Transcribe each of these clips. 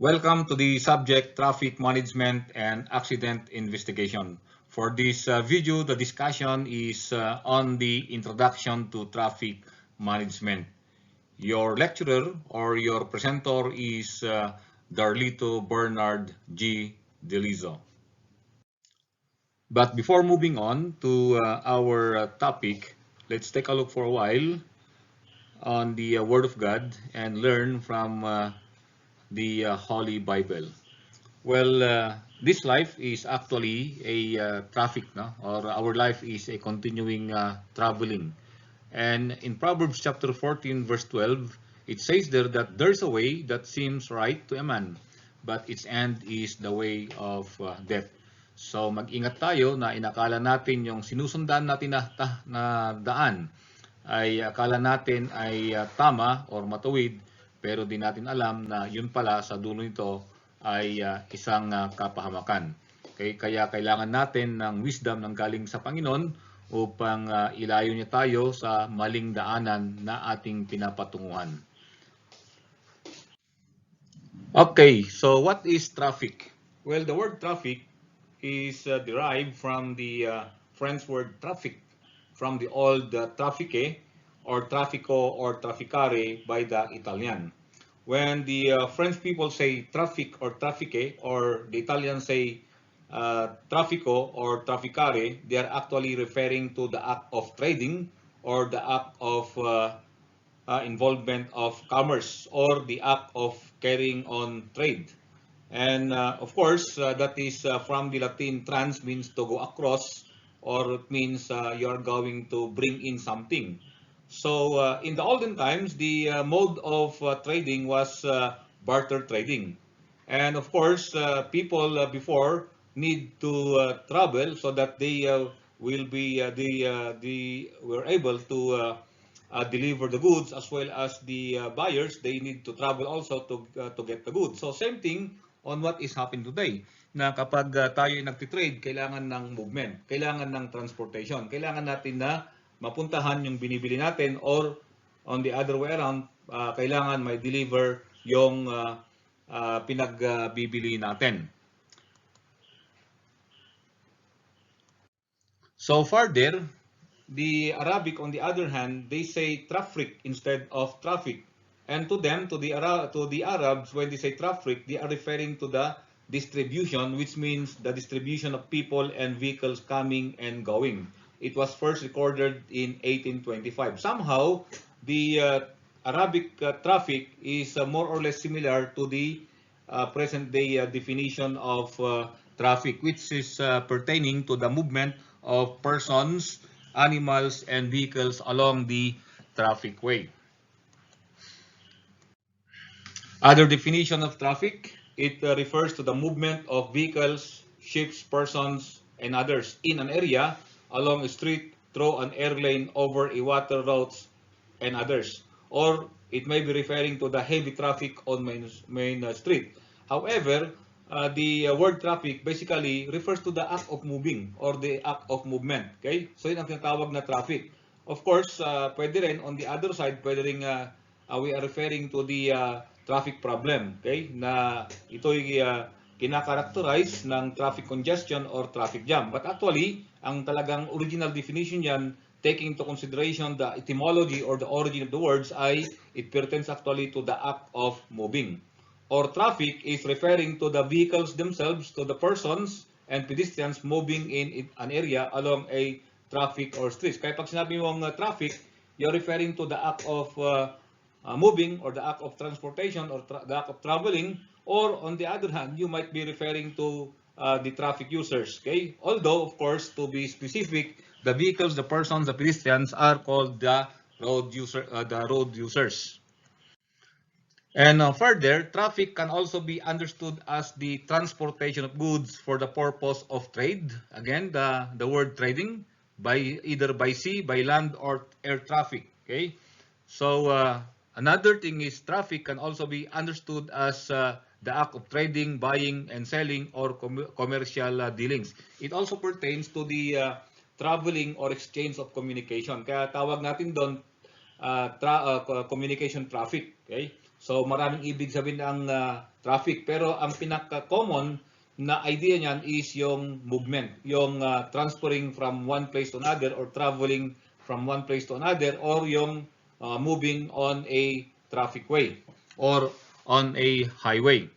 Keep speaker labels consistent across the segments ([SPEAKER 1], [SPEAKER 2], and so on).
[SPEAKER 1] Welcome to the subject Traffic Management and Accident Investigation. For this video, the discussion is on the introduction to traffic management. Your lecturer or your presenter is Darlito Bernard G. Delizo. But before moving on to our topic, let's take a look for a while on the Word of God and learn from the Holy Bible. Well, this life is actually a traffic, no? Or our life is a continuing traveling. And in Proverbs chapter 14, verse 12, it says there that there's a way that seems right to a man, but its end is the way of death. So mag-ingat tayo na inakala natin yung sinusundan natin na daan ay akala natin ay tama or matuwid, pero di natin alam na yun pala sa dulo nito ay isang kapahamakan. Kaya kailangan natin ng wisdom ng galing sa Panginoon upang ilayo niya tayo sa maling daanan na ating pinapatunguhan. Okay, so what is traffic? Well, the word traffic is derived from the French word trafic, from the old traffique or traffico or trafficare by the Italian. When the French people say traffic or traffique, or the Italians say traffico or trafficare, they are actually referring to the act of trading or the act of involvement of commerce or the act of carrying on trade. And of course, that is from the Latin trans, means to go across, or it means you're going to bring in something. So in the olden times, the mode of trading was barter trading. And of course, people before need to travel so that they will be they were able to deliver the goods, as well as the buyers. They need to travel also to get the goods. So same thing on what is happening today, na kapag tayo ay nagtitrade, kailangan ng movement, kailangan ng transportation, kailangan natin na mapuntahan yung binibili natin, or on the other way around, kailangan may deliver yung pinagbibili natin. So further, the Arabic, on the other hand, they say traffic instead of traffic. And to them, to the Arabs, when they say traffic, they are referring to the distribution, which means the distribution of people and vehicles coming and going. It was first recorded in 1825. Somehow, the Arabic traffic is more or less similar to the present-day definition of traffic, which is pertaining to the movement of persons, animals, and vehicles along the traffic way. Other definition of traffic, it refers to the movement of vehicles, ships, persons, and others in an area, along a street, through an air lane, over a water routes, and others. Or it may be referring to the heavy traffic on main street. However, the word traffic basically refers to the act of moving or the act of movement. Okay? So yun ang tinatawag na traffic. Of course, pwede rin on the other side, pwede rin we are referring to the traffic problem, okay? Na ito'y kinakarakterize ng traffic congestion or traffic jam. But actually, ang talagang original definition yan, taking into consideration the etymology or the origin of the words, ay it pertains actually to the act of moving. Or traffic is referring to the vehicles themselves, to the persons and pedestrians moving in an area along a traffic or streets. Kaya pag sinabi mong traffic, you're referring to the act of moving, or the act of transportation, or the act of traveling, or on the other hand, you might be referring to the traffic users. Okay? Although, of course, to be specific, the vehicles, the persons, the pedestrians are called the road users. And further, traffic can also be understood as the transportation of goods for the purpose of trade. Again, the word trading, by either by sea, by land, or air traffic. Okay? So another thing is traffic can also be understood as the act of trading, buying, and selling, or commercial dealings. It also pertains to the traveling or exchange of communication. Kaya tawag natin doon communication traffic. Okay? So maraming ibig sabihin ang traffic. Pero ang pinaka-common na idea niyan is yung movement, yung transferring from one place to another or traveling from one place to another, or yung moving on a traffic way or on a highway.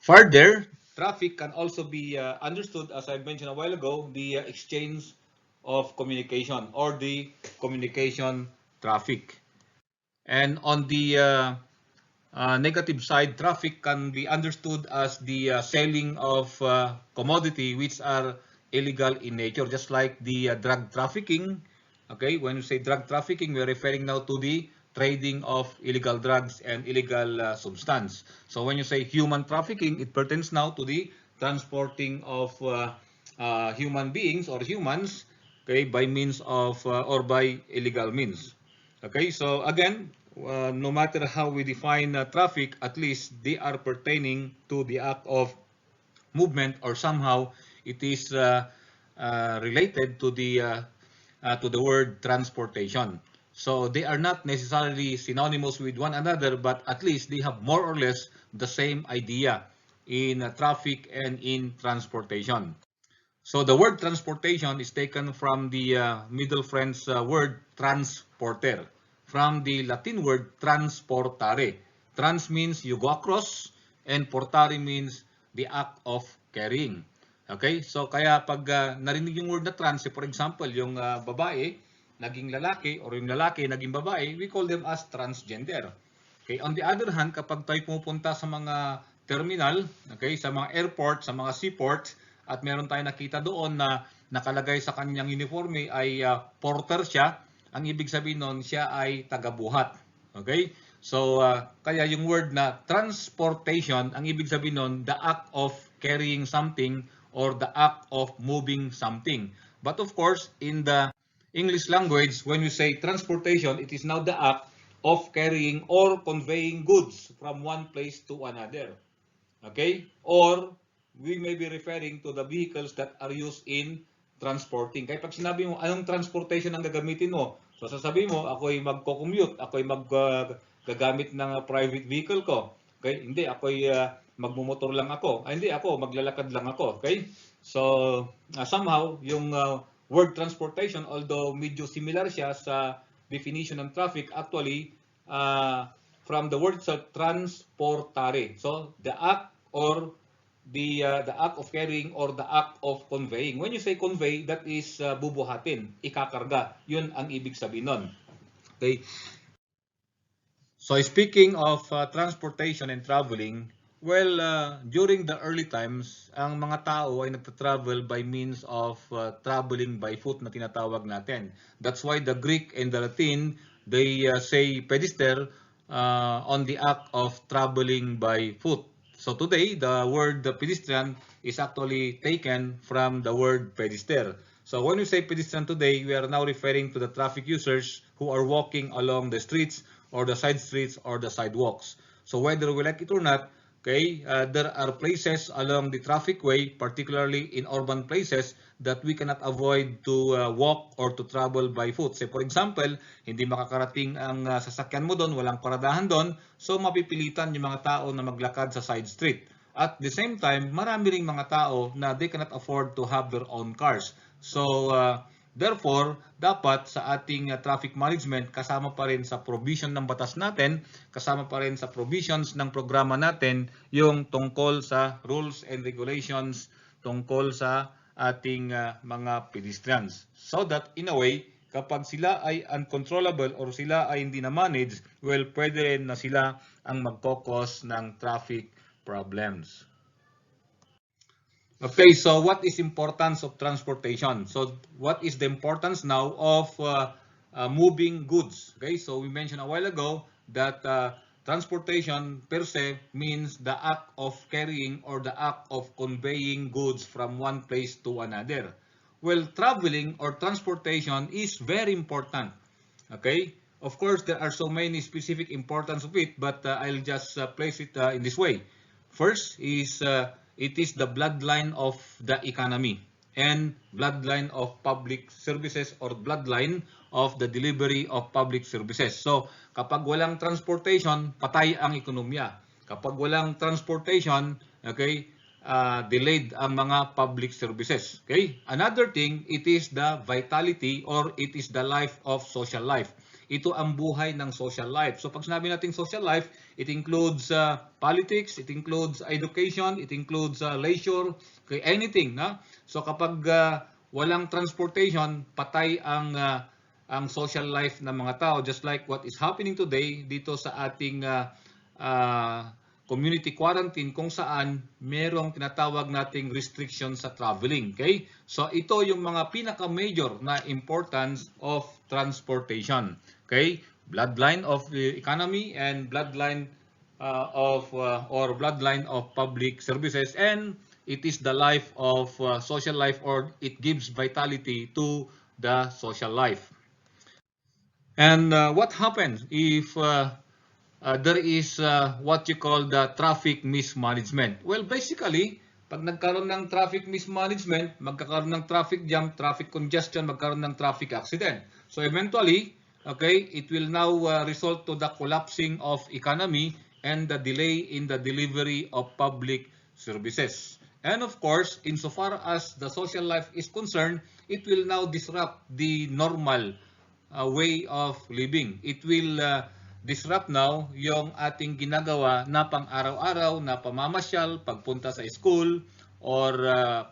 [SPEAKER 1] Further, traffic can also be understood, as I mentioned a while ago, the exchange of communication or the communication traffic. And on the negative side, traffic can be understood as the selling of commodity which are illegal in nature, just like the drug trafficking. Okay, when we say drug trafficking, we're referring now to the trading of illegal drugs and illegal substance. So when you say human trafficking, it pertains now to the transporting of human beings or humans, okay, by means of or by illegal means. Okay, so again, no matter how we define traffic, at least they are pertaining to the act of movement, or somehow it is related to the word transportation. So they are not necessarily synonymous with one another, but at least they have more or less the same idea in traffic and in transportation. So the word transportation is taken from the Middle French word transporter, from the Latin word transportare. Trans means you go across, and portare means the act of carrying. Okay? So kaya pag narinig yung word na trans, for example, yung babae naging lalaki or yung lalaki naging babae, we call them as transgender. Okay? On the other hand, kapag tayo pumupunta sa mga terminal, okay, sa mga airport, sa mga seaport, at meron tayong nakita doon na nakalagay sa kanyang uniforme ay porter siya, ang ibig sabihin nun, siya ay tagabuhat. Okay? So, kaya yung word na transportation, ang ibig sabihin nun, the act of carrying something or the act of moving something. But of course, in the English language, when we say transportation, it is now the act of carrying or conveying goods from one place to another. Okay? Or we may be referring to the vehicles that are used in transporting. Kaya pag sinabi mo, anong transportation ang gagamitin mo? So sasabihin mo, ako'y magko-commute, ako'y gagamit ng private vehicle ko. Okay? Hindi, ako'y magmumotor lang ako. Hindi, ako, maglalakad lang ako. Okay? So, somehow, yung word transportation, although medyo similar siya sa definition ng traffic, actually, from the word sa transportare. So, the act or the act of carrying or the act of conveying. When you say convey, that is bubuhatin, ikakarga. Yun ang ibig sabihin nun. Okay? So speaking of transportation and traveling, well, during the early times, ang mga tao ay nagta-travel by means of traveling by foot na tinatawag natin. That's why the Greek and the Latin, they say pedister on the act of traveling by foot. So today, the word pedestrian is actually taken from the word pedister. So when we say pedestrian today, we are now referring to the traffic users who are walking along the streets or the side streets or the sidewalks. So whether we like it or not, okay, there are places along the traffic way, particularly in urban places, that we cannot avoid to walk or to travel by foot. Say for example, hindi makakarating ang sasakyan mo doon, walang paradahan doon, so mapipilitan yung mga tao na maglakad sa side street. At the same time, marami ring mga tao na they cannot afford to have their own cars. So, therefore, dapat sa ating traffic management, kasama pa rin sa provision ng batas natin, kasama pa rin sa provisions ng programa natin, yung tungkol sa rules and regulations tungkol sa ating mga pedestrians. So that in a way, kapag sila ay uncontrollable or sila ay hindi na manage, well, pwede rin na sila ang magkokos ng traffic problems. Okay, so what is importance of transportation? So what is the importance now of moving goods? Okay, so we mentioned a while ago that transportation per se means the act of carrying or the act of conveying goods from one place to another. Well, traveling or transportation is very important. Okay, of course there are so many specific importance of it, but I'll just place it in this way. First is it is the bloodline of the economy and bloodline of public services or bloodline of the delivery of public services. So kapag walang transportation, patay ang ekonomiya. Kapag walang transportation, okay, delayed ang mga public services. Okay? Another thing, it is the vitality or it is the life of social life. Ito ang buhay ng social life. So pag sinabi natin social life, it includes politics, it includes education, it includes leisure, okay, anything. No? So kapag walang transportation, patay ang social life ng mga tao, just like what is happening today dito sa ating community quarantine, kung saan merong tinatawag nating restriction sa traveling. Okay? So ito yung mga pinaka-major na importance of transportation. Okay? Bloodline of the economy and bloodline or bloodline of public services, and it is the life of social life, or it gives vitality to the social life. And what happens if there is what you call the traffic mismanagement? Well, basically, pag nagkaroon ng traffic mismanagement, magkakaroon ng traffic jam, traffic congestion, magkaroon ng traffic accident. So eventually, okay, it will now result to the collapsing of economy and the delay in the delivery of public services. And of course, insofar as the social life is concerned, it will now disrupt the normal way of living. It will disrupt now yung ating ginagawa na pang-araw-araw na pamamasyal, pagpunta sa school, or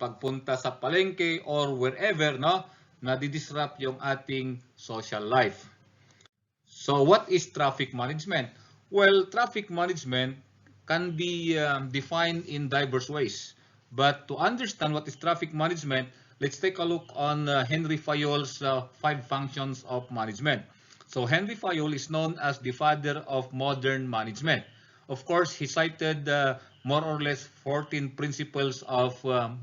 [SPEAKER 1] pagpunta sa palengke, or wherever, no, na di-disrupt yung ating social life. So what is traffic management? Well, traffic management can be defined in diverse ways. But to understand what is traffic management, let's take a look on Henry Fayol's 5 functions of management. So Henry Fayol is known as the father of modern management. Of course, he cited more or less 14 principles of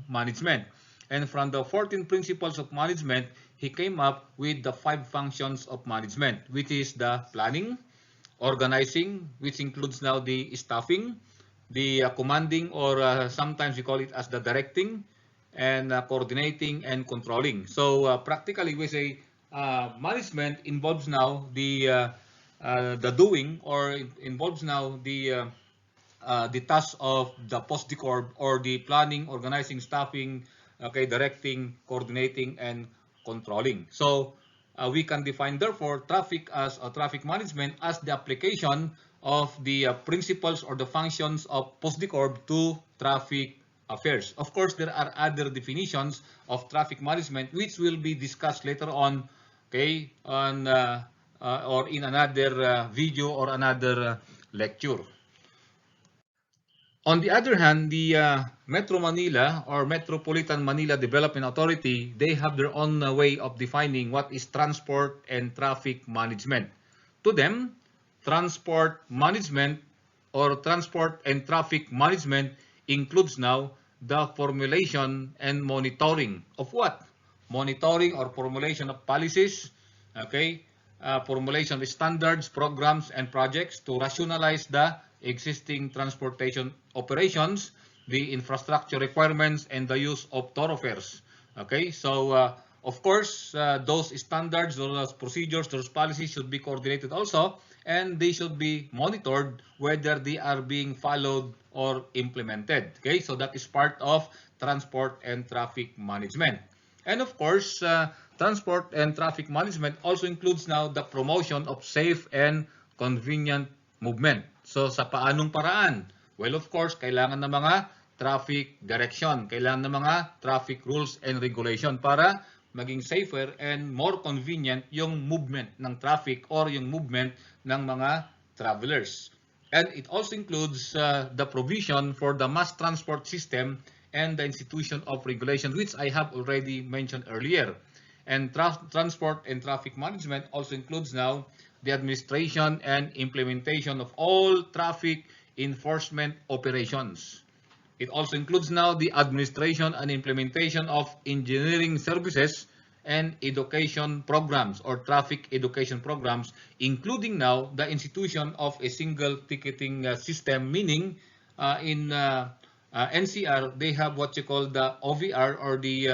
[SPEAKER 1] management. And from the 14 principles of management, he came up with the 5 functions of management, which is the planning, organizing, which includes now the staffing, the commanding, or sometimes we call it as the directing, and coordinating and controlling. So practically we say management involves now the doing, or involves now the task of the post-decorp, or the planning, organizing, staffing, okay, directing, coordinating, and controlling. So we can define therefore traffic management as the application of the principles or the functions of post-decorp to traffic affairs. Of course, there are other definitions of traffic management which will be discussed later on, okay, on or in another video or another lecture. On the other hand, the Metro Manila or Metropolitan Manila Development Authority, they have their own way of defining what is transport and traffic management. To them, transport management or transport and traffic management includes now the formulation and monitoring of what? Monitoring or formulation of policies, okay, formulation of standards, programs, and projects to rationalize the existing transportation operations, the infrastructure requirements, and the use of thoroughfares. Okay, so of course, those standards, those procedures, those policies should be coordinated also, and they should be monitored whether they are being followed or implemented. Okay, so that is part of transport and traffic management. And of course, transport and traffic management also includes now the promotion of safe and convenient movement. So sa paanong paraan? Well, of course, kailangan ng mga traffic direction, kailangan ng mga traffic rules and regulation para maging safer and more convenient yung movement ng traffic or yung movement ng mga travelers. And it also includes the provision for the mass transport system and the institution of regulation, which I have already mentioned earlier. And transport and traffic management also includes now the administration and implementation of all traffic enforcement operations. It also includes now the administration and implementation of engineering services and education programs or traffic education programs, including now the institution of a single ticketing system, meaning in NCR, they have what you call the OVR, or the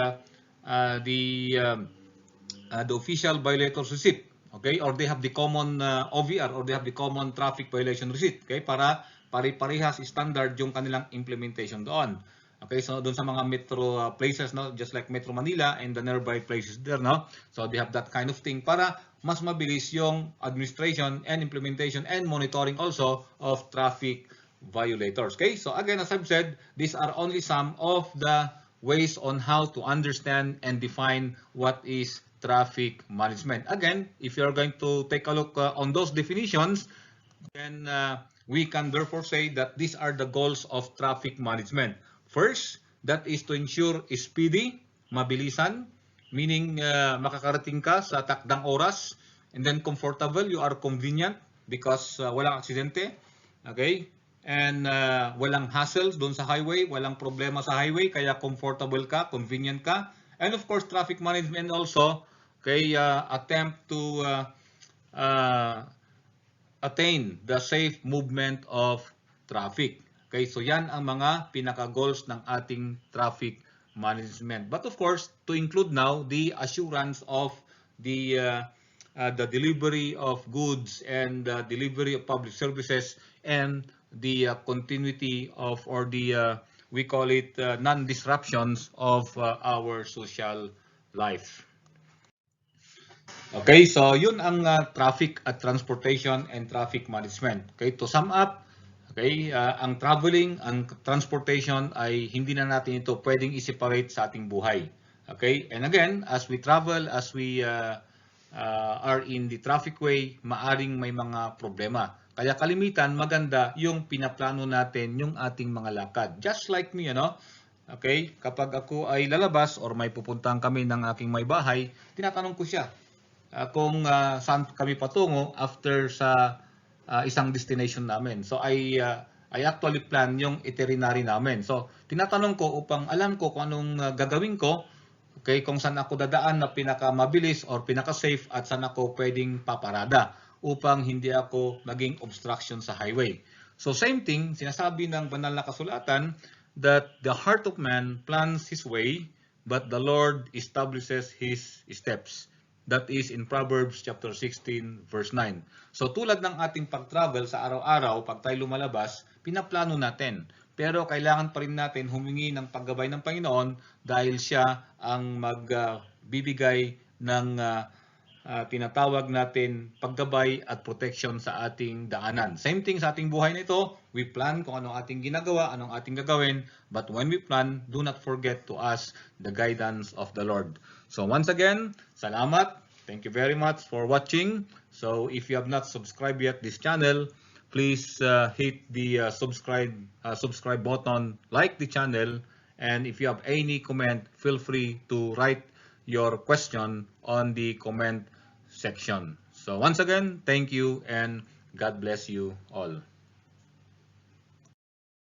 [SPEAKER 1] official violators receipt, okay, or they have the common OVR, or they have the common traffic violation receipt, okay, para pare-parehas standard yung kanilang implementation doon. Okay, so doon sa mga metro places, no, just like Metro Manila and the nearby places there, no, so they have that kind of thing para mas mabilis yung administration and implementation and monitoring also of traffic violators. Okay, so again, as I've said, these are only some of the ways on how to understand and define what is traffic management. Again, if you're going to take a look on those definitions, then we can therefore say that these are the goals of traffic management. First, that is to ensure speedy, mabilisan, meaning makakarating ka sa takdang oras, and then comfortable, you are convenient because walang aksidente, okay? And walang hassles doon sa highway, walang problema sa highway, kaya comfortable ka, convenient ka. And of course, traffic management also, okay, attempt to attain the safe movement of traffic. Okay, so yan ang mga pinaka-goals ng ating traffic management. But of course, to include now the assurance of the delivery of goods and the delivery of public services and the continuity of, or the we call it non-disruptions of our social life. Okay, so yun ang traffic at transportation and traffic management. Okay, to sum up, okay, ang traveling, ang transportation ay hindi na natin ito pwedeng i-separate sa ating buhay. Okay, and again, as we travel, as we are in the traffic way, maaring may mga problema. Kaya kalimitan, maganda yung pinaplano natin yung ating mga lakad. Just like me, ano? Okay, kapag ako ay lalabas or may pupuntahan kami ng aking may bahay, tinatanong ko siya kung saan kami patungo after sa isang destination namin. So I actually plan yung itinerary namin. So tinatanong ko upang alam ko kung anong gagawin ko, okay, kung saan ako dadaan na pinakamabilis or pinaka-safe at saan ako pwedeng paparada upang hindi ako maging obstruction sa highway. So same thing, sinasabi ng banal na kasulatan that the heart of man plans his way, but the Lord establishes his steps. That is in Proverbs chapter 16 verse 9. So tulad ng ating pag-travel sa araw-araw, pag tayo lumalabas, pinaplano natin. Pero kailangan pa rin natin humingi ng paggabay ng Panginoon dahil siya ang magbibigay ng tinatawag natin paggabay at protection sa ating daanan. Same thing sa ating buhay nito, we plan kung anong ating ginagawa, anong ating gagawin, but when we plan, do not forget to ask the guidance of the Lord. So once again, salamat. Thank you very much for watching. So if you have not subscribed yet this channel, please hit the subscribe button, like the channel, and if you have any comment, feel free to write your question on the comment section. So once again, thank you and God bless you all.